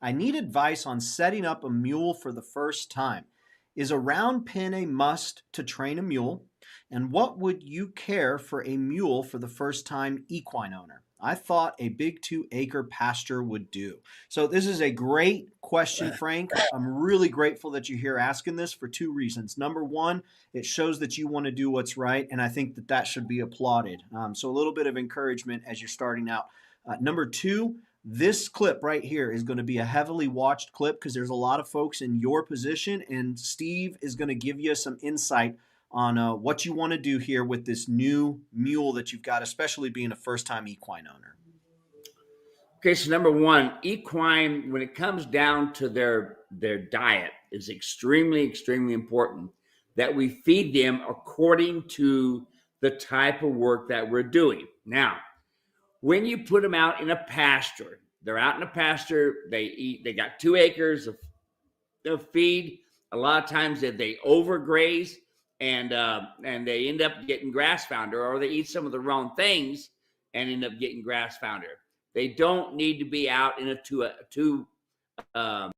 I need advice on setting up a mule for the first time. Is a round pen a must to train a mule? And what would you care for a mule for the first time equine owner? I thought a big 2 acre pasture would do. So, this is a great question, Frank. I'm really grateful that you're here asking this for 2 reasons. Number one, it shows that you want to do what's right, and I think that that should be applauded. So, a little bit of encouragement as you're starting out. Number two, this clip right here is going to be a heavily watched clip because there's a lot of folks in your position, and Steve is going to give you some insight on what you want to do here with this new mule that you've got, especially being a first-time equine owner. Okay, so number one, equine, when it comes down to their diet, is extremely important that we feed them according to the type of work that we're doing. Now, when you put them out in a pasture, they're out in a pasture, they got 2 acres of feed. A lot of times they overgraze and they end up getting grass founder, or they eat some of the wrong things and end up getting grass founder. They don't need to be out in a two um,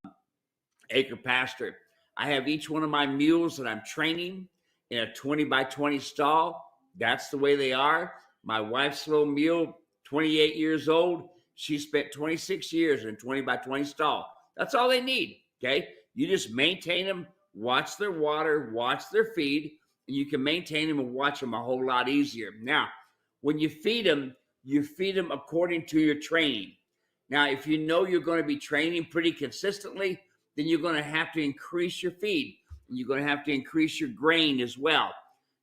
acre pasture. I have each one of my mules that I'm training in a 20 by 20 stall. That's the way they are. My wife's little mule, 28 years old, she spent 26 years in a 20 by 20 stall. That's all they need. Okay. You just maintain them, watch their water, watch their feed, and you can maintain them and watch them a whole lot easier. Now, when you feed them according to your training. Now, if you know you're going to be training pretty consistently, then you're going to have to increase your feed. And you're going to have to increase your grain as well.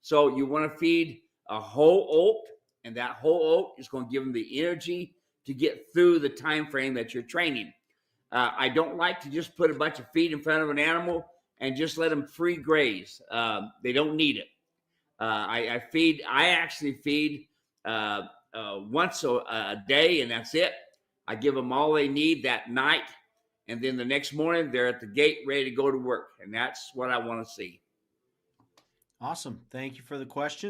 So you want to feed a whole oat, and that whole oat is going to give them the energy to get through the time frame that you're training. I don't like to just put a bunch of feed in front of an animal and just let them free graze. They don't need it. I actually feed once a day, and that's it. I give them all they need that night, and then the next morning they're at the gate ready to go to work, and that's what I want to see. Awesome. Thank you for the question.